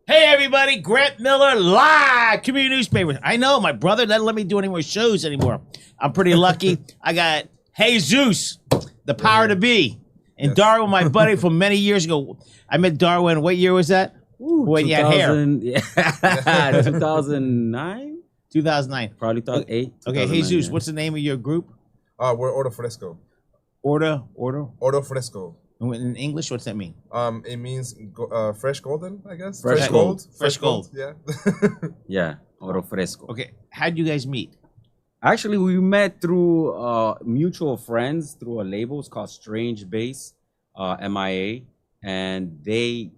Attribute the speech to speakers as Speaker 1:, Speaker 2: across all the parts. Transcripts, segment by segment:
Speaker 1: Hey everybody, Grant Miller live community newspaper. I know my brother doesn't let me do any more shows anymore. I'm pretty lucky. I got Jesus, the power to be, and Darwin, my buddy from many years ago. I met Darwin. What year was that?
Speaker 2: Ooh,
Speaker 1: when you had hair.
Speaker 2: Yeah, 2009.
Speaker 1: 2009.
Speaker 2: Probably 2008.
Speaker 1: Okay, Jesus, what's the name of your group?
Speaker 3: We're Oro Fresco.
Speaker 1: Oro.
Speaker 3: Oro Fresco.
Speaker 1: In English, what's that mean?
Speaker 3: It means fresh golden, I guess.
Speaker 2: Fresh gold.
Speaker 1: Fresh gold.
Speaker 3: Yeah.
Speaker 2: Yeah, Oro Fresco.
Speaker 1: Okay, how'd you guys meet?
Speaker 2: Actually, we met through mutual friends through a label. It's called Strange Bass, MIA, and they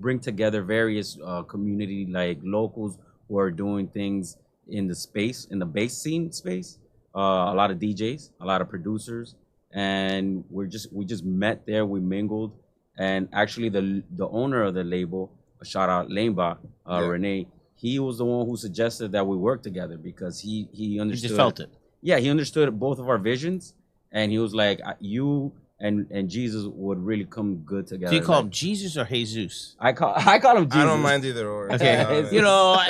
Speaker 2: bring together various community like locals who are doing things in the bass scene space. A lot of DJs, a lot of producers. And we just met there. We mingled, and actually the owner of the label, shout out Lanebot, Renee. He was the one who suggested that we work together because he understood.
Speaker 1: You just felt it.
Speaker 2: Yeah, he understood both of our visions, and he was like, "You and Jesus would really come good together."
Speaker 1: Do you call him Jesus or Jesus?
Speaker 2: I call him Jesus.
Speaker 3: I don't mind either or.
Speaker 1: Okay, you know.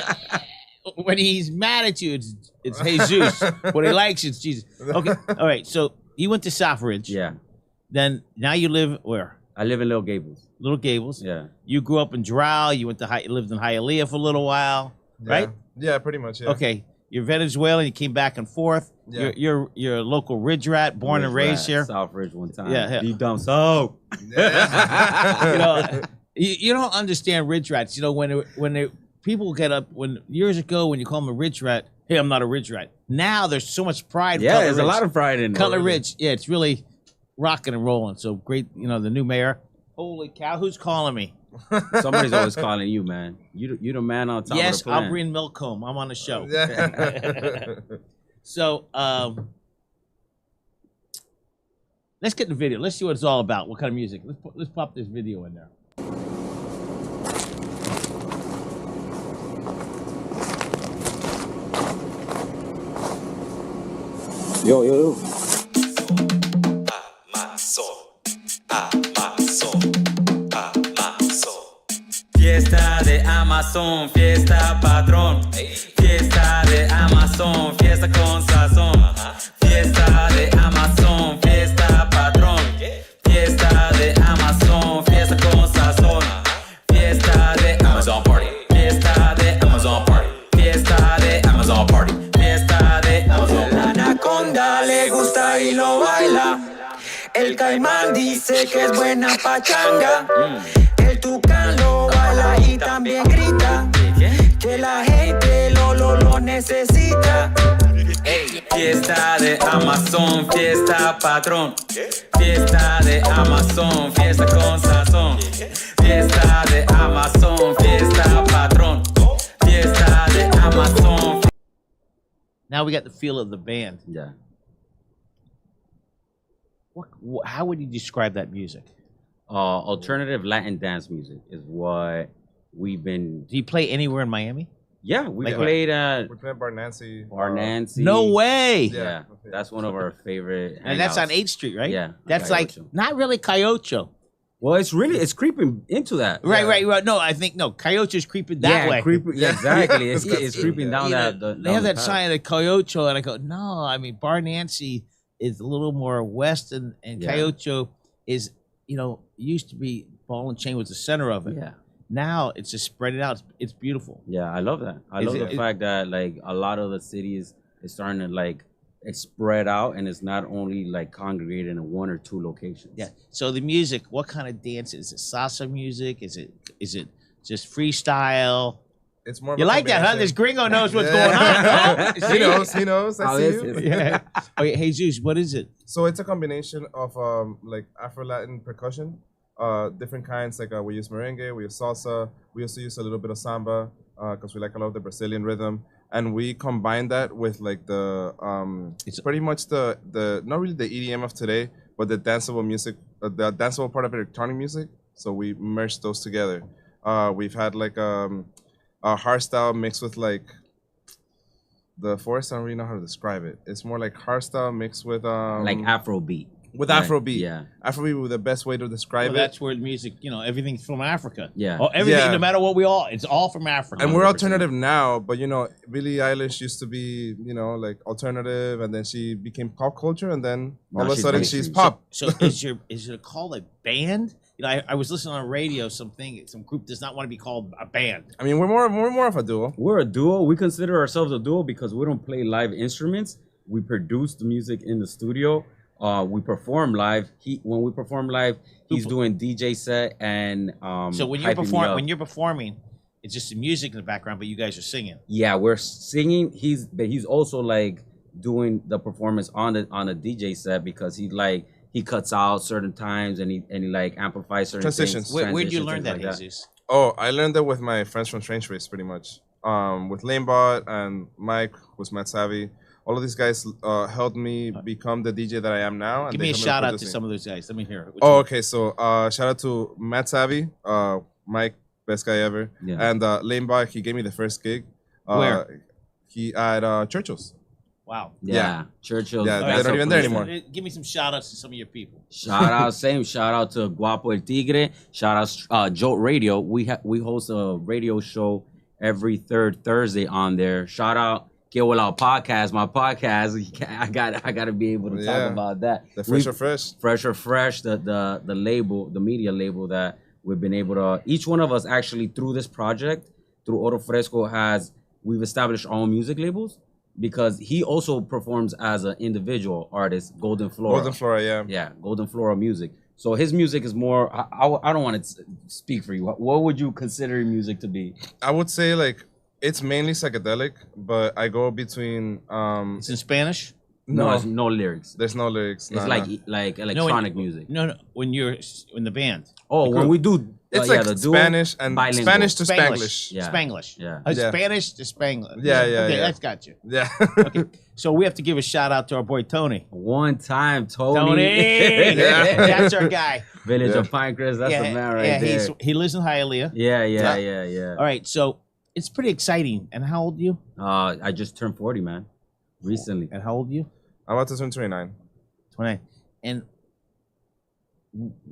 Speaker 1: When he's mad at you, it's Jesus. When he likes you, it's Jesus. Okay, all right. So you went to Southridge.
Speaker 2: Yeah.
Speaker 1: Then now you live where?
Speaker 2: I live in Little Gables.
Speaker 1: Little Gables.
Speaker 2: Yeah.
Speaker 1: You grew up in Doral. You lived in Hialeah for a little while, right?
Speaker 3: Yeah, pretty much. Yeah.
Speaker 1: Okay. You're Venezuelan. You came back and forth.
Speaker 3: Yeah.
Speaker 1: You're a local Ridge rat, born and raised here.
Speaker 2: Southridge one time.
Speaker 1: Yeah.
Speaker 2: Deep down south.
Speaker 3: Yeah.
Speaker 1: You know, you don't understand Ridge rats. You know when people get up years ago when you call them a Ridge rat. Hey, I'm not a Ridge rat. Now there's so much pride.
Speaker 2: Yeah, there's a lot of pride in
Speaker 1: Cutler Ridge. Yeah, it's really rocking and rolling. So great, you know, the new mayor. Holy cow, who's calling me?
Speaker 2: Somebody's always calling you, man. You the man on top
Speaker 1: Yes,
Speaker 2: of the plan.
Speaker 1: I'll bring Milcombe. I'm on the show.
Speaker 3: Yeah.
Speaker 1: So let's get the video. Let's see what it's all about. What kind of music? Let's pop this video in there.
Speaker 2: Yo.
Speaker 4: Fiesta de Amazon, fiesta patrón. Fiesta de Amazon, fiesta con sazón. Fiesta de Amazon, fiesta patrón. Fiesta de Amazon, fiesta con sazón. Fiesta de Amazon party. Fiesta de Amazon party. Fiesta de Amazon party. Fiesta de Amazon. La anaconda le gusta y lo baila. El caimán dice que es buena pachanga. El tucán lo baila y también grita que la gente lo necesita. Fiesta de Amazon, fiesta patrón. Fiesta de Amazon, fiesta con sazón. Fiesta de Amazon, fiesta patrón. Fiesta de Amazon.
Speaker 1: Now we got the feel of the band.
Speaker 2: Yeah.
Speaker 1: How would you describe that music?
Speaker 2: Alternative Latin dance music is what we've been.
Speaker 1: Do you play anywhere in Miami?
Speaker 2: Yeah, we
Speaker 1: Like
Speaker 2: played at
Speaker 3: We played Bar Nancy.
Speaker 2: Bar Nancy.
Speaker 1: No way.
Speaker 2: Yeah, that's one of our favorite.
Speaker 1: And that's
Speaker 2: hangouts.
Speaker 1: on 8th Street, right?
Speaker 2: Yeah,
Speaker 1: That's like
Speaker 2: Cayocho.
Speaker 1: not really Cayocho.
Speaker 2: Well, it's creeping into that.
Speaker 1: Right. No, I think Cayocho's creeping that way.
Speaker 2: Yeah, exactly. It's creeping down
Speaker 1: You know,
Speaker 2: that.
Speaker 1: they have that
Speaker 2: path.
Speaker 1: sign at Cayocho, and I go, no, I mean Bar Nancy is a little more west, and
Speaker 2: Yeah.
Speaker 1: Cayocho is, used to be Ball and Chain was the center of it.
Speaker 2: Yeah.
Speaker 1: Now it's just spread it out. It's beautiful.
Speaker 2: Yeah, I love that. I
Speaker 1: Is
Speaker 2: love
Speaker 1: it-
Speaker 2: the fact that like a lot of the cities is starting to like it's spread out and it's not only like congregated in one or two locations.
Speaker 1: Yeah. So the music, what kind of dance is it? Salsa music? Is it just freestyle?
Speaker 3: It's more. Of
Speaker 1: You
Speaker 3: a
Speaker 1: like that, huh?
Speaker 3: combination.
Speaker 1: This gringo knows what's
Speaker 3: Yeah.
Speaker 1: going on.
Speaker 3: He knows. He knows. I
Speaker 2: How
Speaker 3: see
Speaker 2: is
Speaker 3: you.
Speaker 2: it?
Speaker 1: Yeah. Okay, Jesus, what is it?
Speaker 3: So it's a combination of like Afro-Latin percussion, different kinds. Like we use merengue, we use salsa, we also use a little bit of samba because we like a lot of the Brazilian rhythm, and we combine that with like the it's pretty much the not really the EDM of today, but the danceable music, the danceable part of electronic music. So we merged those together. We've had like a hardstyle mixed with like the forest. I don't really know how to describe it. It's more like hardstyle mixed with
Speaker 2: like Afrobeat
Speaker 3: with
Speaker 2: Right,
Speaker 3: Afrobeat.
Speaker 2: yeah.
Speaker 3: Afrobeat was the best way to describe
Speaker 1: Well,
Speaker 3: it.
Speaker 1: that's where music, everything's from Africa.
Speaker 2: Yeah.
Speaker 1: Oh, everything,
Speaker 3: Yeah.
Speaker 1: no matter what it's all from Africa.
Speaker 3: And we're
Speaker 2: 100%.
Speaker 3: alternative now, but Billie Eilish used to be, like alternative, and then she became pop culture, and then all
Speaker 2: Now
Speaker 3: of a
Speaker 2: she's
Speaker 3: sudden
Speaker 2: mainstream.
Speaker 3: she's pop.
Speaker 1: So is it called a band? I was listening on radio. Some group does not want to be called a band.
Speaker 3: I mean, we're more of a duo.
Speaker 2: We're a duo. We consider ourselves a duo because we don't play live instruments. We produce the music in the studio. We perform live. When we perform live, he's doing DJ set and
Speaker 1: So when you're performing, it's just the music in the background, but you guys are singing.
Speaker 2: yeah, we're singing. He's also like doing the performance on a DJ set because he cuts out certain times and he like amplifies certain
Speaker 3: Transitions.
Speaker 2: things.
Speaker 1: Where'd you
Speaker 2: transitions,
Speaker 1: learn that,
Speaker 2: things like
Speaker 1: Jesus?
Speaker 3: Oh, I learned that with my friends from Strange Race, pretty much. With Lanebot and Mike, who's Matt Savvy. All of these guys helped me become the DJ that I am now. And
Speaker 1: Give
Speaker 3: they
Speaker 1: me a
Speaker 3: helped
Speaker 1: shout out to
Speaker 3: producing.
Speaker 1: some of those guys. Let me hear it. Which
Speaker 3: Oh,
Speaker 1: one?
Speaker 3: okay. So shout out to Matt Savvy, Mike, best guy ever,
Speaker 2: Yeah.
Speaker 3: and Lanebot. He gave me the first gig.
Speaker 1: Where?
Speaker 3: He at Churchill's.
Speaker 1: Wow.
Speaker 3: Yeah.
Speaker 2: Churchill.
Speaker 3: Yeah,
Speaker 1: All
Speaker 3: they're not even there
Speaker 2: Listen,
Speaker 3: anymore.
Speaker 1: Give me some shout outs to some of your people.
Speaker 2: Shout out to Guapo El Tigre. Shout out Jolt Radio. We host a radio show every third Thursday on there. Shout out Que Hola Podcast, my podcast. I gotta be able to
Speaker 3: Yeah.
Speaker 2: talk about that.
Speaker 3: The Fresher Fresh.
Speaker 2: the label, the media label that we've been able to. Each one of us actually through this project, through Oro Fresco, we've established our own music labels because he also performs as an individual artist, Golden Flora.
Speaker 3: Golden Flora, yeah.
Speaker 2: Yeah, Golden Flora music. So his music is more. I don't want to speak for you. What would you consider your music to be?
Speaker 3: I would say like it's mainly psychedelic, but I go between
Speaker 1: It's in Spanish?
Speaker 2: No, it's no lyrics.
Speaker 3: There's no lyrics.
Speaker 2: It's
Speaker 3: Nah,
Speaker 2: like
Speaker 3: nah.
Speaker 2: like electronic music.
Speaker 1: No. When you're in the band.
Speaker 2: Oh, when we do,
Speaker 3: It's
Speaker 2: yeah,
Speaker 3: like
Speaker 2: the duo,
Speaker 3: Spanish and
Speaker 2: bilingual.
Speaker 3: Spanish to Spanglish.
Speaker 2: Yeah.
Speaker 1: Spanglish.
Speaker 2: Yeah.
Speaker 3: Yeah.
Speaker 1: Spanish to Spanglish.
Speaker 3: Yeah, yeah,
Speaker 1: Okay,
Speaker 3: yeah.
Speaker 1: that's got you.
Speaker 3: Yeah.
Speaker 1: Okay. So we have to give a shout out to our boy Tony.
Speaker 2: One time, Tony.
Speaker 1: Tony.
Speaker 3: Yeah.
Speaker 1: That's our guy.
Speaker 2: Village
Speaker 3: Yeah.
Speaker 2: of Pinecrest. That's the man right there.
Speaker 1: He lives in Hialeah.
Speaker 2: Yeah.
Speaker 1: All right, so it's pretty exciting. And how old are you?
Speaker 2: I just turned 40, man. Recently.
Speaker 1: And how old are you?
Speaker 3: I'm about to turn 29.
Speaker 1: 29. And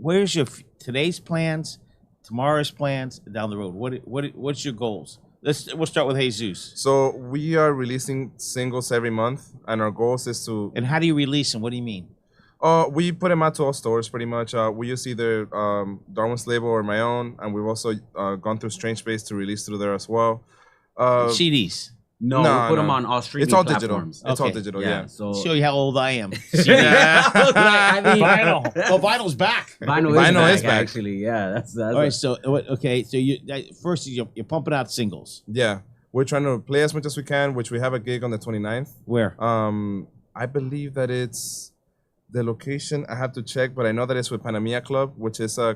Speaker 1: where's your today's plans, tomorrow's plans down the road? What's your goals? We'll start with Jesus.
Speaker 3: So we are releasing singles every month, and our goals is to.
Speaker 1: And how do you release them? What do you mean?
Speaker 3: We put them out to all stores pretty much. We use either Darwin's label or my own, and we've also gone through Strange Space to release through there as well.
Speaker 1: CDs.
Speaker 2: No,
Speaker 3: No,
Speaker 2: we put them
Speaker 3: no.
Speaker 2: on all streaming
Speaker 3: It's all digital.
Speaker 2: platforms.
Speaker 3: It's all
Speaker 1: Okay.
Speaker 3: digital.
Speaker 2: Yeah,
Speaker 3: Yeah.
Speaker 2: so
Speaker 1: Show you how old I am.
Speaker 3: Yeah.
Speaker 2: I mean,
Speaker 1: Vinyl. Oh, vinyl's back.
Speaker 2: Vinyl
Speaker 3: is back.
Speaker 2: actually. Yeah, that's
Speaker 1: All right. So okay. So first you're pumping out singles.
Speaker 3: Yeah. We're trying to play as much as we can, which we have a gig on the 29th.
Speaker 1: Where?
Speaker 3: I believe that it's the location. I have to check, but I know that it's with Panamia Club, which is a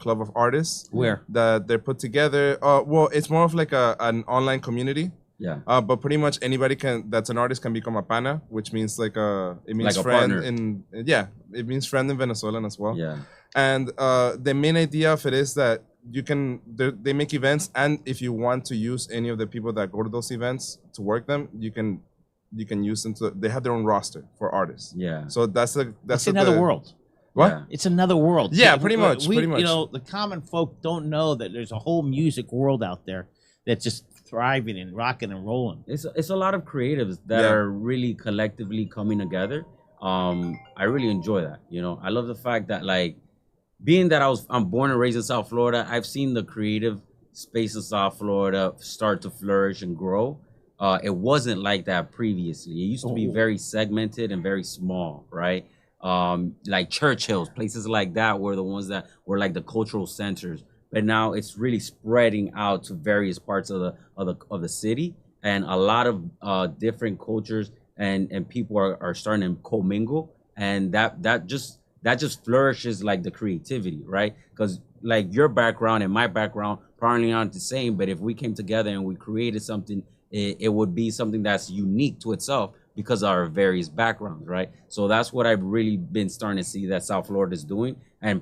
Speaker 3: club of artists.
Speaker 1: Where?
Speaker 3: That they're put together. Well, it's more of like an online community.
Speaker 2: Yeah.
Speaker 3: But pretty much anybody that's an artist can become a pana, which means it means
Speaker 2: Like a
Speaker 3: friend
Speaker 2: partner.
Speaker 3: it means friend in Venezuelan as well.
Speaker 2: Yeah.
Speaker 3: And the main idea of it is that they make events, and if you want to use any of the people that go to those events to work them, you can use them they have their own roster for artists.
Speaker 2: Yeah.
Speaker 3: So that's
Speaker 1: It's another world.
Speaker 3: What?
Speaker 2: Yeah.
Speaker 1: It's another world.
Speaker 3: Yeah, pretty much, pretty much.
Speaker 1: You know, the common folk don't know that there's a whole music world out there that's just thriving and rocking and rolling.
Speaker 2: It's a lot of creatives that
Speaker 3: Yeah.
Speaker 2: are really collectively coming together. I really enjoy that. You know, I love the fact that like being that I'm born and raised in South Florida, I've seen the creative space of South Florida start to flourish and grow. It wasn't like that previously. It used to be very segmented and very small, right? Like Churchill's, places like that were the ones that were like the cultural centers. But now it's really spreading out to various parts of the city, and a lot of different cultures and people are starting to commingle, and that just flourishes like the creativity, right? Because like your background and my background probably aren't the same, but if we came together and we created something, it would be something that's unique to itself because of our various backgrounds, right? So that's what I've really been starting to see that South Florida is doing, and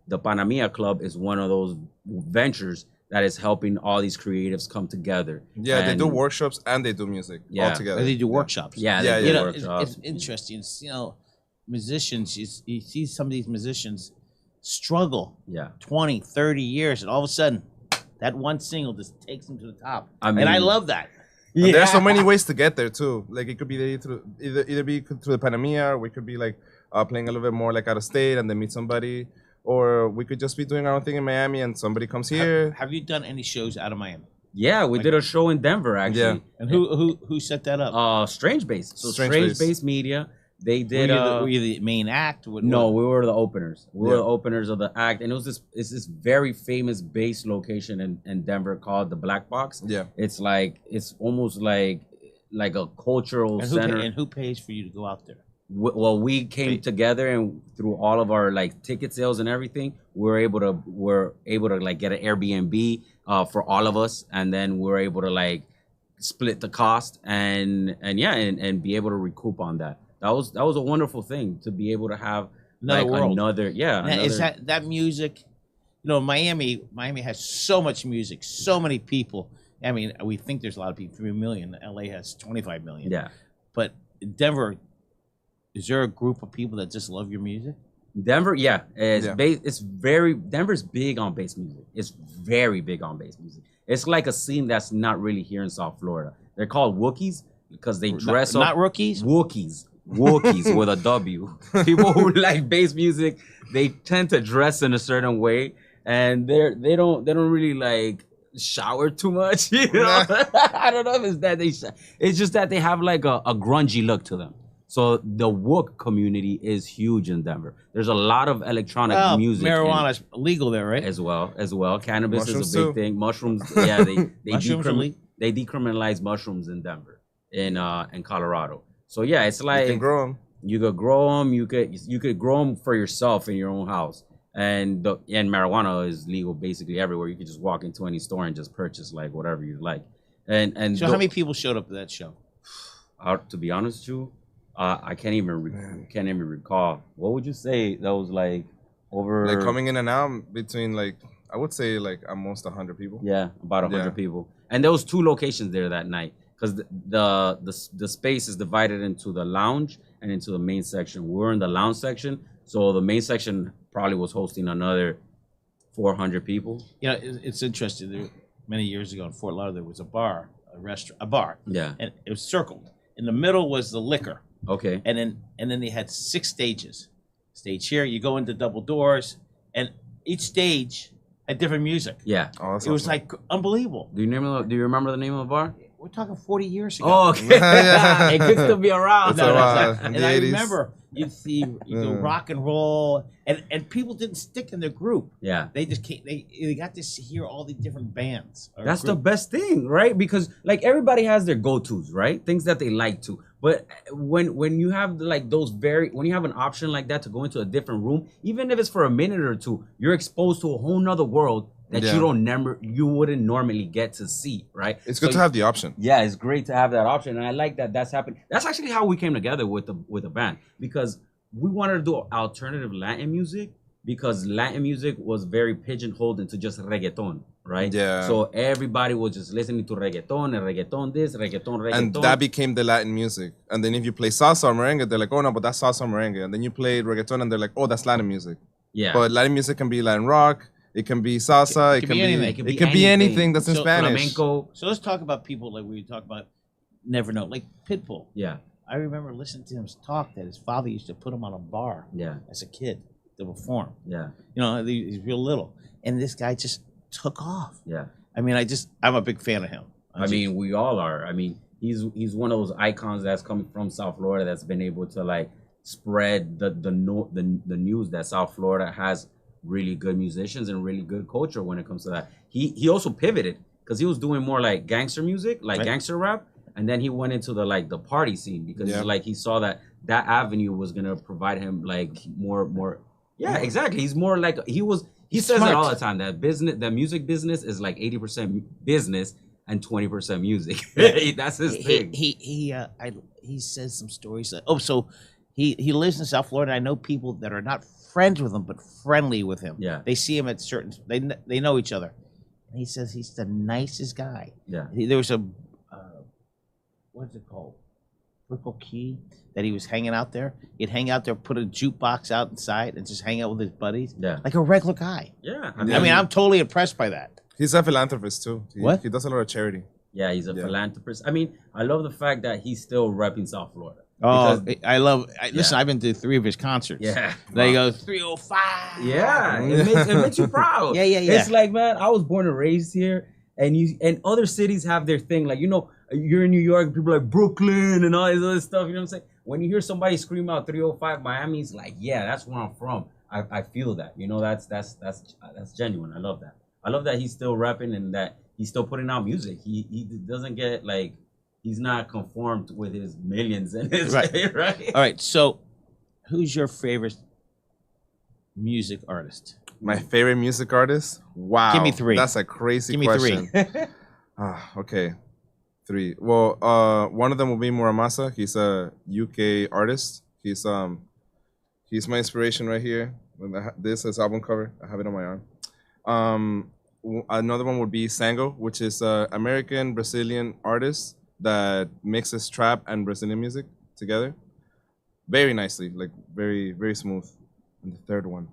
Speaker 2: the Panamia Club is one of those ventures that is helping all these creatives come together.
Speaker 3: Yeah,
Speaker 2: And
Speaker 3: they do workshops and they do music
Speaker 2: Yeah.
Speaker 3: all together.
Speaker 1: They do workshops.
Speaker 2: Yeah,
Speaker 3: Yeah,
Speaker 2: they
Speaker 3: yeah.
Speaker 2: do
Speaker 1: You know,
Speaker 2: workshops.
Speaker 1: it's interesting. It's, musicians, you see some of these musicians struggle
Speaker 2: Yeah.
Speaker 1: 20, 30 years, and all of a sudden, that one single just takes them to the top.
Speaker 2: I
Speaker 1: And I
Speaker 2: mean-
Speaker 1: love that.
Speaker 3: And there's so many ways to get there too. Like it could be either be through the Panamia, or we could be like playing a little bit more like out of state and then meet somebody, or we could just be doing our own thing in Miami and somebody comes here.
Speaker 1: Have you done any shows out of Miami?
Speaker 2: Yeah, we did a show in Denver actually.
Speaker 3: Yeah.
Speaker 1: And who set that up?
Speaker 2: Strange Base. So
Speaker 3: Strange
Speaker 2: Strange
Speaker 3: Base.
Speaker 2: Base Media. They did.
Speaker 1: Were you the main act?
Speaker 2: No, we were the openers. We were
Speaker 3: Yeah.
Speaker 2: the openers of the act, and it's this very famous bass location in Denver called the Black Box.
Speaker 3: Yeah.
Speaker 2: It's almost like a cultural
Speaker 1: And
Speaker 2: center.
Speaker 1: and who pays for you to go out there?
Speaker 2: Well, we came together, and through all of our like ticket sales and everything, we're able to like get an Airbnb for all of us, and then we're able to like split the cost and be able to recoup on that. That was a wonderful thing to be able to have
Speaker 1: Another world.
Speaker 2: Now,
Speaker 1: Is that music? You know, Miami has so much music, so many people. I mean, we think there's a lot of people, 3 million. LA has 25 million.
Speaker 2: Yeah.
Speaker 1: But Denver, is there a group of people that just love your music?
Speaker 2: Denver, it's
Speaker 3: Yeah.
Speaker 2: Denver's big on bass music. It's very big on bass music. It's like a scene that's not really here in South Florida. They're called Wookiees because they dress up.
Speaker 1: Not rookies?
Speaker 2: Wookiees with a W. People who like bass music, they tend to dress in a certain way, and they don't really like shower too much. You know, I don't know if it's that it's just that they have like a grungy look to them. So the Wook community is huge in Denver. There's a lot of electronic music.
Speaker 1: Marijuana's legal there, right?
Speaker 2: As well. Cannabis
Speaker 3: Mushrooms
Speaker 2: is a big
Speaker 3: too.
Speaker 2: thing. Mushrooms, yeah, they
Speaker 1: Mushrooms are legal?
Speaker 2: they decriminalize mushrooms in Denver, in Colorado. So yeah, it's like
Speaker 3: You can grow them.
Speaker 2: you could grow them. You could grow them for yourself in your own house. And marijuana is legal basically everywhere. You could just walk into any store and just purchase like whatever you like. And
Speaker 1: So how many people showed up to that show?
Speaker 2: to be honest with you, I can't even recall. What would you say that was like over?
Speaker 3: Like coming in and out between like I would say like almost 100 people.
Speaker 2: Yeah, about 100
Speaker 3: Yeah.
Speaker 2: people. And there was 2 locations there that night because the space is divided into the lounge and into the main section. We were in the lounge section, so the main section probably was hosting another 400 people.
Speaker 1: You know, it's interesting. There, many years ago in Fort Lauderdale, there was a bar, a bar,
Speaker 2: Yeah.
Speaker 1: and it was circled. In the middle was the liquor,
Speaker 2: Okay.
Speaker 1: and then they had 6 stages. Stage here, you go into double doors, and each stage had different music.
Speaker 2: Yeah.
Speaker 3: Oh, that's
Speaker 1: It was
Speaker 3: awesome.
Speaker 1: like unbelievable.
Speaker 2: Do you remember the name of the bar?
Speaker 1: We're talking 40 years ago.
Speaker 2: Oh, okay.
Speaker 3: Yeah.
Speaker 2: It could still be around.
Speaker 3: That's a while.
Speaker 1: like-
Speaker 3: in
Speaker 1: and
Speaker 3: the
Speaker 1: I
Speaker 3: 80s.
Speaker 1: remember you go rock and roll, and people didn't stick in their group.
Speaker 2: Yeah.
Speaker 1: They just came. They got to hear all the different bands. or
Speaker 2: That's the
Speaker 1: group.
Speaker 2: best thing, right? Because like everybody has their go-tos, right? Things that they like to. But when you have like when you have an option like that to go into a different room, even if it's for a minute or two, you're exposed to a whole nother world that
Speaker 3: Yeah.
Speaker 2: you wouldn't normally get to see, right?
Speaker 3: It's
Speaker 2: So
Speaker 3: good to have the option.
Speaker 2: Yeah, it's great to have that option, and I like that that's happened. That's actually how we came together with the band, because we wanted to do alternative Latin music, because Latin music was very pigeonholed into just reggaeton, right?
Speaker 3: Yeah.
Speaker 2: So everybody was just listening to reggaeton and reggaeton this, reggaeton.
Speaker 3: And that became the Latin music. And then if you play salsa or merengue, they're like, oh no, but that's salsa or merengue. And then you play reggaeton and they're like, oh, that's Latin music.
Speaker 2: yeah.
Speaker 3: But Latin music can be Latin rock, it can be salsa, it can be
Speaker 1: anything.
Speaker 3: it can be anything that's in
Speaker 1: So,
Speaker 3: Spanish.
Speaker 2: flamenco.
Speaker 1: So let's talk about people like we talk about. Never know, like Pitbull.
Speaker 2: Yeah,
Speaker 1: I remember listening to him talk that his father used to put him on a bar
Speaker 2: yeah,
Speaker 1: as a kid to perform.
Speaker 2: yeah,
Speaker 1: You know, he's real little, and this guy just took off.
Speaker 2: yeah.
Speaker 1: I mean, I'm a big fan of him.
Speaker 2: I mean, we all are. I mean, he's one of those icons that's coming from South Florida that's been able to like spread the news that South Florida has really good musicians and really good culture when it comes to that. He also pivoted because he was doing more like gangster music, like
Speaker 1: Right.
Speaker 2: gangster rap, and then he went into the party scene because
Speaker 3: Yeah.
Speaker 2: like he saw that avenue was gonna provide him like more. Yeah, exactly. He's more like he says
Speaker 1: smart.
Speaker 2: it all the time that music business is like 80% business and 20% music. That's his thing.
Speaker 1: He says some stories. So he lives in South Florida. I know people that are not friends with him but friendly with him.
Speaker 2: Yeah.
Speaker 1: They see him at certain. They know each other. And he says he's the nicest guy.
Speaker 2: Yeah.
Speaker 1: There was a what's it called? Purple Key that he was hanging out there. He'd hang out there, put a jukebox out inside, and just hang out with his buddies.
Speaker 2: Yeah.
Speaker 1: Like a regular guy.
Speaker 2: Yeah.
Speaker 1: I mean, I'm totally impressed by that.
Speaker 3: He's a philanthropist too.
Speaker 1: What?
Speaker 3: He does a lot of charity.
Speaker 2: Yeah, he's a philanthropist. I mean, I love the fact that he's still repping South Florida.
Speaker 1: Oh,
Speaker 2: Because-
Speaker 1: listen, I've been to 3 of his concerts.
Speaker 2: Yeah.
Speaker 1: There you go, 305.
Speaker 2: Yeah, it makes you proud.
Speaker 1: Yeah.
Speaker 2: It's like, man, I was born and raised here, and other cities have their thing. Like, you're in New York, people are like Brooklyn and all this other stuff. You know what I'm saying? When you hear somebody scream out 305 Miami's like, yeah, that's where I'm from. I feel that. That's genuine. I love that. I love that he's still rapping and that he's still putting out music. He doesn't get like, he's not conformed with his millions and his
Speaker 1: Right.
Speaker 2: right.
Speaker 1: All right, so who's your favorite music artist?
Speaker 3: My favorite music artist? Wow.
Speaker 1: Give me 3.
Speaker 3: That's a crazy
Speaker 1: Give me
Speaker 3: question.
Speaker 1: 3.
Speaker 3: Okay. 3. Well, one of them will be Muramasa. He's a UK artist. He's my inspiration right here. This is album cover. I have it on my arm. Another one would be Sango, which is an American Brazilian artist that mixes trap and Brazilian music together very nicely, like very, very smooth. And the third one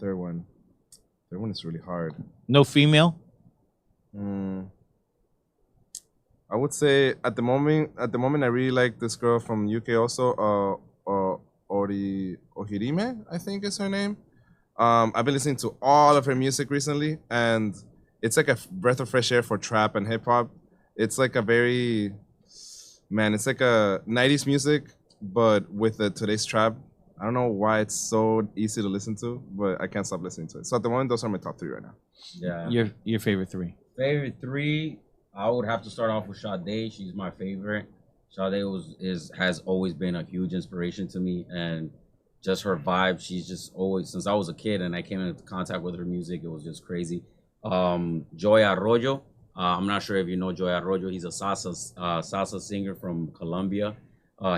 Speaker 3: is really hard.
Speaker 1: No female?
Speaker 3: I would say at the moment I really like this girl from UK also, Ohirime, I think is her name. I've been listening to all of her music recently, and it's like a breath of fresh air for trap and hip hop. It's like a it's like a 90s music, but with today's trap. I don't know why it's so easy to listen to, but I can't stop listening to it. So at the moment, those are my top 3 right now.
Speaker 2: Yeah.
Speaker 1: Your favorite 3?
Speaker 2: Favorite 3, I would have to start off with Sade. She's my favorite. Sade has always been a huge inspiration to me, and just her vibe. She's just always, since I was a kid and I came into contact with her music, it was just crazy. Joy Arroyo. I'm not sure if you know Joy Arroyo. He's a salsa singer from Colombia.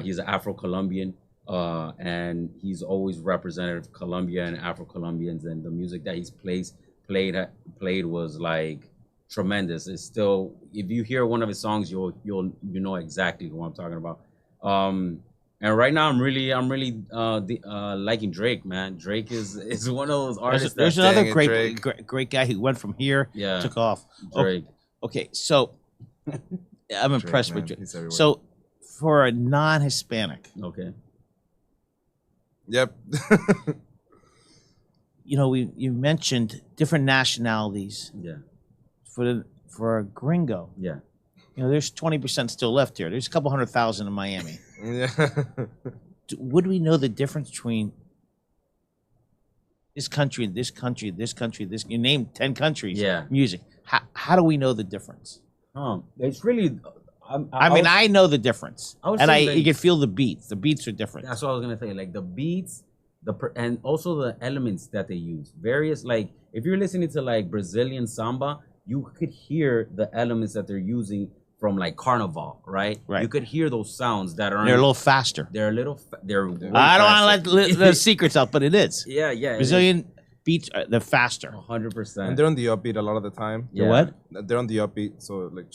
Speaker 2: He's an Afro-Colombian, and he's always represented Colombia and Afro-Colombians, and the music that he's played was like tremendous. It's still, if you hear one of his songs, you know exactly what I'm talking about. And right now I'm really liking Drake, man. Drake is one of those artists.
Speaker 1: There's
Speaker 2: that,
Speaker 1: another great guy who went from here, took off.
Speaker 2: Drake.
Speaker 1: Okay, so I'm impressed
Speaker 3: man,
Speaker 1: with you.
Speaker 3: he's everywhere.
Speaker 1: So for a non-Hispanic,
Speaker 2: Okay.
Speaker 3: Yep.
Speaker 1: you mentioned different nationalities.
Speaker 2: Yeah.
Speaker 1: For a gringo,
Speaker 2: Yeah.
Speaker 1: there's 20% still left here. There's a couple 100,000 in Miami.
Speaker 3: Yeah.
Speaker 1: Would we know the difference between this country, this country, this country, this? You name 10 countries.
Speaker 2: Yeah.
Speaker 1: Music. How do we know the difference?
Speaker 2: It's really.
Speaker 1: I know the difference,
Speaker 2: I would
Speaker 1: and
Speaker 2: say
Speaker 1: you can feel the beats. The beats are different.
Speaker 2: That's what I was gonna say. Like the beats, and also the elements that they use. Various, like if you're listening to like Brazilian samba, you could hear the elements that they're using from like Carnival, right?
Speaker 1: Right.
Speaker 2: You could hear those sounds that are.
Speaker 1: They're a little faster.
Speaker 2: They're a little. They're. Way
Speaker 1: I don't
Speaker 2: faster.
Speaker 1: want to let the secrets out, but it is.
Speaker 2: Yeah.
Speaker 1: Brazilian beats, they're faster.
Speaker 2: 100%.
Speaker 3: And they're on the upbeat a lot of the time.
Speaker 2: Yeah.
Speaker 1: What?
Speaker 3: They're on the upbeat, so like.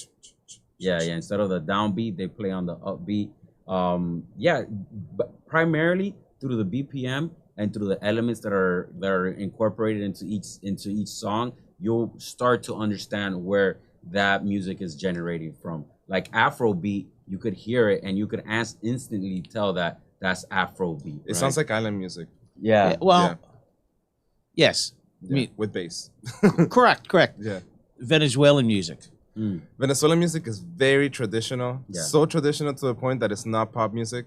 Speaker 2: Yeah. Instead of the downbeat, they play on the upbeat. But primarily through the BPM and through the elements that are incorporated into each song, you'll start to understand where that music is generating from. Like Afrobeat, you could hear it and you could instantly tell that that's Afrobeat.
Speaker 3: It sounds like island music.
Speaker 2: Yeah.
Speaker 1: Well, yes.
Speaker 3: Yeah,
Speaker 1: I mean,
Speaker 3: with bass.
Speaker 1: correct.
Speaker 3: Yeah.
Speaker 1: Venezuelan music.
Speaker 3: Venezuelan music is very traditional.
Speaker 2: Yeah.
Speaker 3: So traditional to the point that it's not pop music.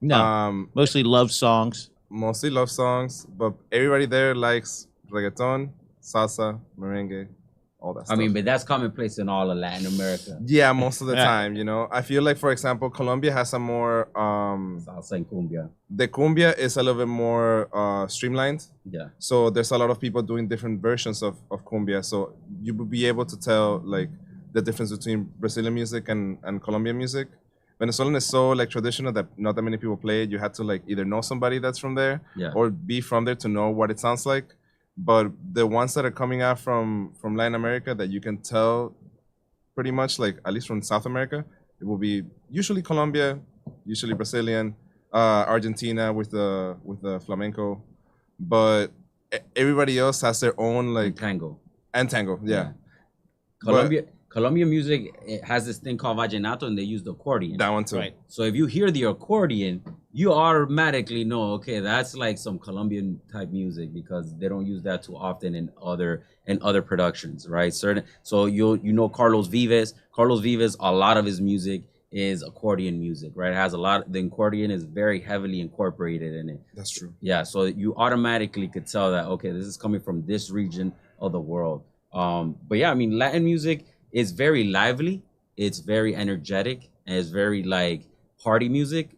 Speaker 1: No, mostly love songs.
Speaker 3: Mostly love songs, but everybody there likes reggaeton, salsa, merengue, all that stuff.
Speaker 2: I mean, but that's commonplace in all of Latin America.
Speaker 3: Yeah, most of the
Speaker 1: Yeah.
Speaker 3: time, I feel like, for example, Colombia has a more
Speaker 2: Salsa and cumbia.
Speaker 3: the cumbia is a little bit more streamlined.
Speaker 2: Yeah.
Speaker 3: So there's a lot of people doing different versions of cumbia. So you would be able to tell like the difference between Brazilian music and Colombian music. Venezuelan is so like traditional that not that many people play it. You have to like either know somebody that's from there
Speaker 2: Yeah.
Speaker 3: or be from there to know what it sounds like. But the ones that are coming out from Latin America that you can tell pretty much like at least from South America, it will be usually Colombia, usually Brazilian, Argentina with the flamenco, but everybody else has their own like
Speaker 2: Tango.
Speaker 3: Yeah.
Speaker 2: Colombian music, it has this thing called vallenato, and they use the accordion.
Speaker 3: That one too.
Speaker 1: Right.
Speaker 2: So if you hear the accordion, you automatically know, okay, that's like some Colombian type music, because they don't use that too often in other productions, right? So you know Carlos Vives. Carlos Vives, a lot of his music is accordion music, right? It has the accordion is very heavily incorporated in it.
Speaker 3: That's true.
Speaker 2: Yeah, so you automatically could tell that, okay, this is coming from this region of the world. But yeah, I mean, Latin music is very lively, it's very energetic, and it's very like party music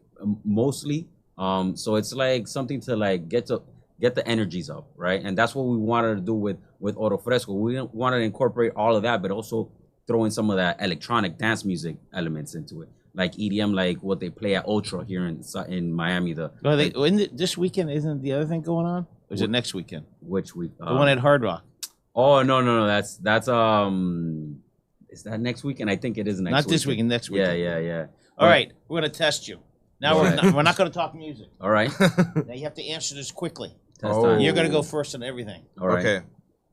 Speaker 2: mostly. So it's like something to like get the energies up, right? And that's what we wanted to do with Oro Fresco. We wanted to incorporate all of that, but also throw in some of that electronic dance music elements into it, like EDM, like what they play at Ultra here in Miami.
Speaker 1: This weekend isn't the other thing going on? Or is it next weekend?
Speaker 2: Which week?
Speaker 1: The one at Hard Rock.
Speaker 2: Oh no, that's is that next weekend? I think it is next.
Speaker 1: Not this weekend, next weekend.
Speaker 2: Yeah.
Speaker 1: All right, we're gonna test you. Now we're not gonna talk music.
Speaker 2: All right.
Speaker 1: Now you have to answer this quickly.
Speaker 2: Test time.
Speaker 1: You're gonna go first on everything.
Speaker 2: All right.
Speaker 3: Okay.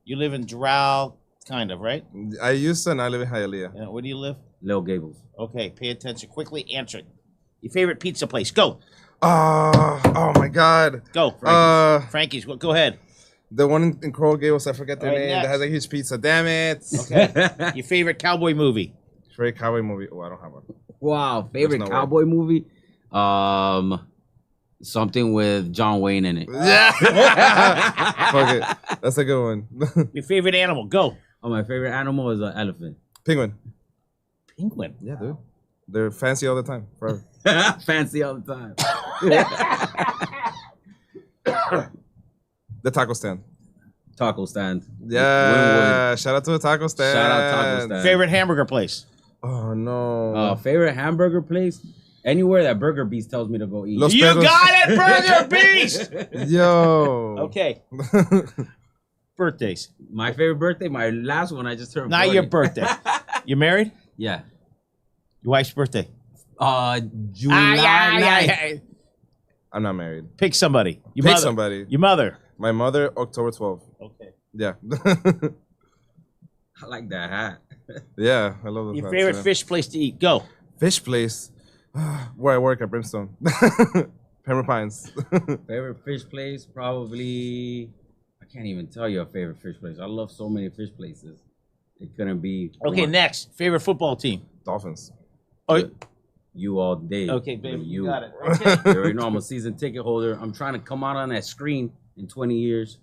Speaker 1: You live in Doral, kind of, right?
Speaker 3: I used to, and I live in Hialeah.
Speaker 1: Yeah, where do you live?
Speaker 2: Little Gables.
Speaker 1: Okay, pay attention. Quickly answer it. Your favorite pizza place? Go.
Speaker 3: Oh my God.
Speaker 1: Go. Frankie's. Go ahead.
Speaker 3: The one in Coral Gables, I forget their
Speaker 1: All right,
Speaker 3: name.
Speaker 1: next.
Speaker 3: That has a huge pizza. Damn it.
Speaker 1: Okay. Your favorite cowboy movie?
Speaker 3: Favorite cowboy movie. Oh, I don't have one.
Speaker 2: Wow, favorite
Speaker 3: no
Speaker 2: cowboy movie? Something with John Wayne in it.
Speaker 3: Yeah. Fuck it. That's a good one.
Speaker 1: Your favorite animal? Go.
Speaker 2: Oh, my favorite animal is an elephant.
Speaker 3: Penguin.
Speaker 1: Penguin.
Speaker 3: Yeah, dude. They're fancy all the time. Forever.
Speaker 2: Fancy all the time.
Speaker 3: The taco stand.
Speaker 2: Taco stand.
Speaker 3: Yeah. Shout out to the taco stand.
Speaker 2: Shout out taco stand.
Speaker 1: Favorite hamburger place?
Speaker 3: Oh no.
Speaker 2: Favorite hamburger place? Anywhere that Burger Beast tells me to go eat.
Speaker 3: Los
Speaker 1: You
Speaker 3: Perros.
Speaker 1: got it, Burger Beast.
Speaker 3: Yo.
Speaker 1: Okay. Birthdays.
Speaker 2: My favorite birthday, my last one, I just turned 40.
Speaker 1: Not your birthday. You married?
Speaker 2: Yeah.
Speaker 1: Your wife's birthday.
Speaker 2: July 9th.
Speaker 3: I'm not married.
Speaker 1: Pick somebody. Your
Speaker 3: Pick
Speaker 1: mother.
Speaker 3: somebody.
Speaker 1: Your mother.
Speaker 3: My mother, October 12th.
Speaker 1: Okay.
Speaker 3: Yeah.
Speaker 2: I like that hat.
Speaker 3: Yeah, I love those.
Speaker 1: Your
Speaker 3: hats,
Speaker 1: favorite
Speaker 3: yeah.
Speaker 1: fish place to eat? Go.
Speaker 3: Fish place. Where I work at Brimstone. Pembroke Pines.
Speaker 2: Favorite fish place? Probably, I can't even tell you a favorite fish place. I love so many fish places. It couldn't be.
Speaker 1: Okay,
Speaker 2: one.
Speaker 1: next. Favorite football team?
Speaker 3: Dolphins.
Speaker 1: Oh,
Speaker 2: You all day.
Speaker 1: okay, baby.
Speaker 2: You.
Speaker 1: You got it. Okay.
Speaker 2: You already know I'm a season ticket holder. I'm trying to come out on that screen in 20 years.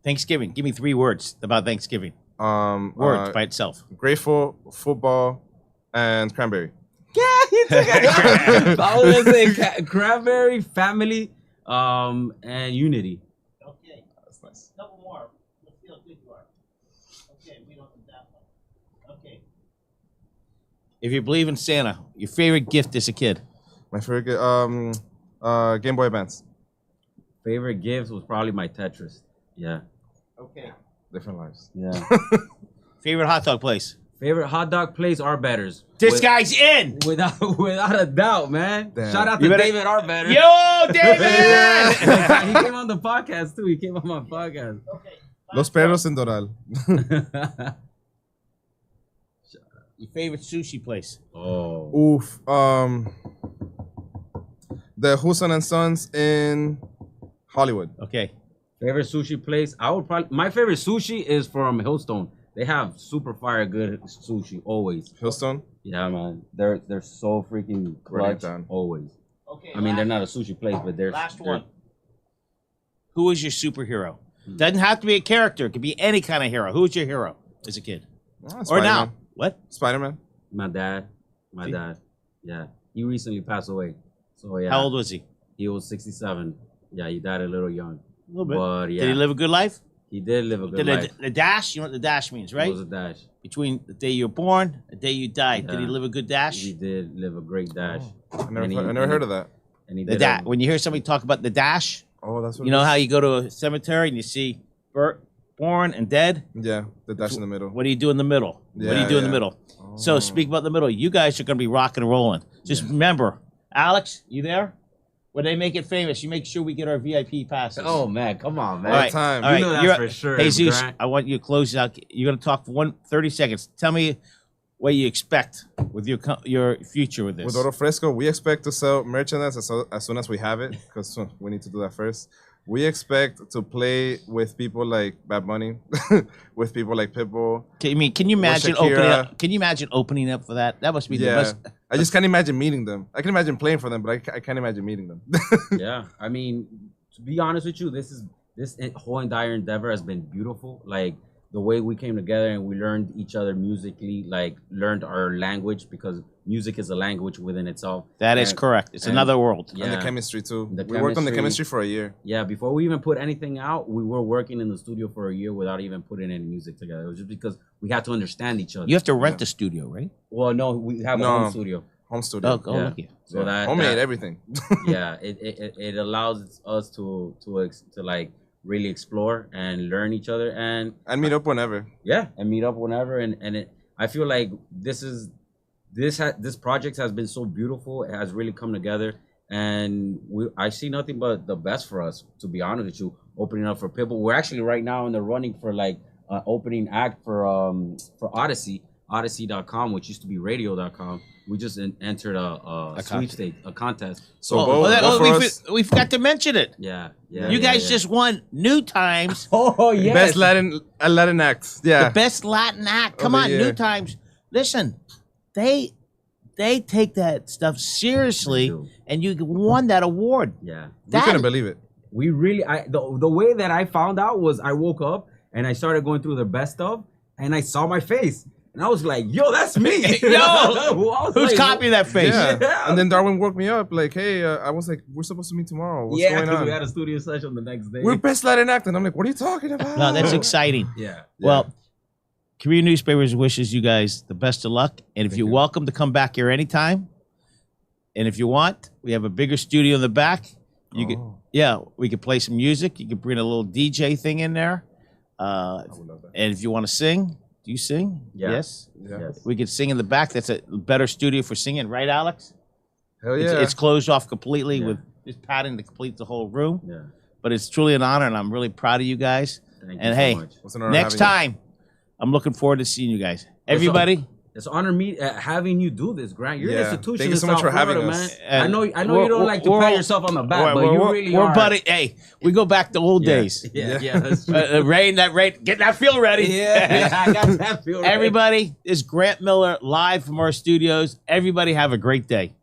Speaker 1: Thanksgiving. Give me 3 words about Thanksgiving. Words by itself.
Speaker 3: Grateful, football, and cranberry.
Speaker 2: I was gonna say cranberry, family, and unity.
Speaker 1: Okay.
Speaker 3: That's nice.
Speaker 1: Couple more. Let's see how good you are. Okay, we don't need that one. Okay. If you believe in Santa, your favorite gift as a kid?
Speaker 3: My favorite Game Boy Advance.
Speaker 2: Favorite gifts was probably my Tetris. Yeah.
Speaker 1: Okay.
Speaker 3: Different lives.
Speaker 2: Yeah.
Speaker 1: Favorite hot dog place?
Speaker 2: Favorite hot dog place are Betters.
Speaker 1: This guy's in.
Speaker 2: Without a doubt, man.
Speaker 3: Damn.
Speaker 2: Shout out
Speaker 1: You
Speaker 2: to
Speaker 1: better-
Speaker 2: David Arbetter.
Speaker 1: Yo, David!
Speaker 2: He came on the podcast too. He came on my podcast.
Speaker 1: Okay.
Speaker 3: Los Perros in Doral.
Speaker 1: Your favorite sushi place?
Speaker 2: Oh.
Speaker 3: Oof. The Husan and Sons in Hollywood.
Speaker 1: Okay.
Speaker 2: Favorite sushi place? My favorite sushi is from Hillstone. They have super fire good sushi always.
Speaker 3: Hillstone.
Speaker 2: Yeah, man. They're so freaking
Speaker 3: Writing it
Speaker 2: clutch
Speaker 3: down.
Speaker 2: always.
Speaker 1: Okay.
Speaker 2: I mean, they're not a sushi place, but they're
Speaker 1: Last
Speaker 2: they're-
Speaker 1: one. Who is your superhero? Doesn't have to be a character. It could be any kind of hero. Who's your hero as a kid? Or now? What?
Speaker 3: Spider-Man.
Speaker 2: My dad. Yeah. He recently passed away. So yeah.
Speaker 1: How old was he?
Speaker 2: He was 67. Yeah, he died a little young.
Speaker 1: A little bit.
Speaker 2: But yeah.
Speaker 1: Did he live a good life?
Speaker 2: He did live a good
Speaker 1: Did
Speaker 2: life.
Speaker 1: the dash? You know what the dash means, right?
Speaker 2: It was a dash.
Speaker 1: Between the day you were born, the day you died. Did he
Speaker 2: Yeah.
Speaker 1: live a good dash?
Speaker 2: He did live a great dash.
Speaker 3: I never,
Speaker 2: And he-
Speaker 3: I never heard of that.
Speaker 2: And he
Speaker 1: The
Speaker 2: did
Speaker 1: dash. When you hear somebody talk about the dash,
Speaker 3: Oh, that's what
Speaker 1: you
Speaker 3: it
Speaker 1: know
Speaker 3: is?
Speaker 1: how you go to a cemetery and you see born and dead?
Speaker 3: Yeah, the dash in the middle.
Speaker 1: What do you do in the middle? What do you
Speaker 3: Yeah,
Speaker 1: do in the
Speaker 3: yeah.
Speaker 1: middle? So speak about the middle. You guys are going to be rocking and rolling. Just remember, Alex, you there? When they make it famous, you make sure we get our VIP passes.
Speaker 2: Oh man, come on, man.
Speaker 1: all right,
Speaker 3: time.
Speaker 1: all
Speaker 2: You
Speaker 1: right.
Speaker 2: know that's
Speaker 1: You're-
Speaker 2: for sure,
Speaker 1: Jesus,
Speaker 2: Grant.
Speaker 1: I want you to close it out. You're going to talk for 30 seconds. Tell me what you expect with your future with this.
Speaker 3: With Oro Fresco, we expect to sell merchandise as soon as we have it, because we need to do that first. We expect to play with people like Bad Bunny, with people like Pitbull.
Speaker 1: Can you imagine
Speaker 3: Shakira.
Speaker 1: opening up? Can you imagine opening up for that? That must be the
Speaker 3: Yeah,
Speaker 1: best.
Speaker 3: I just can't imagine meeting them. I can imagine playing for them, but I can't imagine meeting them.
Speaker 2: Yeah, I mean, to be honest with you, this whole entire endeavor has been beautiful. Like the way we came together and we learned each other musically, like learned our language, because music is a language within itself.
Speaker 1: That is
Speaker 2: And-
Speaker 1: correct. It's
Speaker 2: and-
Speaker 1: another world.
Speaker 2: Yeah.
Speaker 3: And the chemistry too.
Speaker 2: The
Speaker 3: We worked on the
Speaker 2: chemistry.
Speaker 3: chemistry for a year.
Speaker 2: Yeah, before we even put anything out, we were working in the studio for a year without even putting any music together. It was just because we had to understand each other.
Speaker 1: You have to rent the studio, right?
Speaker 2: Well, no, we have a
Speaker 3: No.
Speaker 2: home studio.
Speaker 3: Home studio.
Speaker 1: Oh,
Speaker 2: Yeah.
Speaker 1: look at you.
Speaker 2: So
Speaker 3: Yeah.
Speaker 2: that
Speaker 3: Homemade
Speaker 2: that-
Speaker 3: everything.
Speaker 2: yeah, it allows us to like really explore and learn each other and
Speaker 3: And meet up whenever.
Speaker 2: yeah, and meet up whenever. And I feel like this project has been so beautiful. It has really come together, and I see nothing but the best for us. To be honest with you, opening up for people. We're actually right now in the running for like opening act for Odyssey.com, which used to be radio.com. We just entered a sweepstakes, a contest.
Speaker 3: So
Speaker 1: we forgot to mention it.
Speaker 2: Yeah.
Speaker 1: You guys just won New Times,
Speaker 2: Oh yes.
Speaker 3: best Latin act. Yeah.
Speaker 1: the best Latin act. Come
Speaker 3: the
Speaker 1: on,
Speaker 3: year.
Speaker 1: New Times. Listen, they take that stuff seriously,
Speaker 2: They do.
Speaker 1: and you won that award.
Speaker 2: Yeah.
Speaker 3: We couldn't believe it.
Speaker 2: We really, the way that I found out was I woke up and I started going through the best of, and I saw my face, and I was like, "Yo, that's me!"
Speaker 1: Who's copying that face?
Speaker 3: Yeah.
Speaker 2: Yeah.
Speaker 3: And then Darwin woke me up like, hey, I was like, we're supposed to meet tomorrow. What's
Speaker 2: Yeah,
Speaker 3: going
Speaker 2: because
Speaker 3: on?
Speaker 2: we had a studio session the next day.
Speaker 3: We're best Latin act. And I'm like, what are you talking about?
Speaker 1: No, that's exciting.
Speaker 2: yeah.
Speaker 1: Well, Community Newspapers wishes you guys the best of luck, and if
Speaker 3: Thank
Speaker 1: you're
Speaker 3: you.
Speaker 1: welcome to come back here anytime, and if you want, we have a bigger studio in the back. You could,
Speaker 3: Oh.
Speaker 1: yeah, we could play some music. You could bring a little DJ thing in there,
Speaker 3: I would love that.
Speaker 1: and if you want to sing, do you sing?
Speaker 2: Yeah.
Speaker 1: Yes.
Speaker 3: Yeah.
Speaker 2: Yes.
Speaker 1: We could sing in the back. That's a better studio for singing, right, Alex?
Speaker 3: Hell
Speaker 1: It's,
Speaker 3: yeah.
Speaker 1: it's closed off completely
Speaker 2: Yeah.
Speaker 1: with just padding to complete the whole room.
Speaker 2: Yeah.
Speaker 1: But it's truly an honor, and I'm really proud of you guys.
Speaker 2: Thank
Speaker 1: And
Speaker 2: you
Speaker 1: hey,
Speaker 2: so much.
Speaker 3: What's an honor
Speaker 1: Next
Speaker 3: having you.
Speaker 1: time, I'm looking forward to seeing you guys. Everybody,
Speaker 2: It's an honor me having you do this, Grant. You're an
Speaker 3: Yeah.
Speaker 2: institution
Speaker 3: Thank you
Speaker 2: in
Speaker 3: so much
Speaker 2: South
Speaker 3: for having
Speaker 2: Florida,
Speaker 3: us.
Speaker 2: man. I know
Speaker 1: we're-
Speaker 2: you don't like to
Speaker 1: we're
Speaker 2: pat
Speaker 1: all-
Speaker 2: yourself on the back, but you really
Speaker 1: we're
Speaker 2: are.
Speaker 1: buddy. Hey, we go back to old days.
Speaker 2: Yeah, that's true.
Speaker 1: Rain, get that feel ready.
Speaker 2: yeah, I got that feel.
Speaker 1: Everybody, this is Grant Miller live from our studios. Everybody have a great day.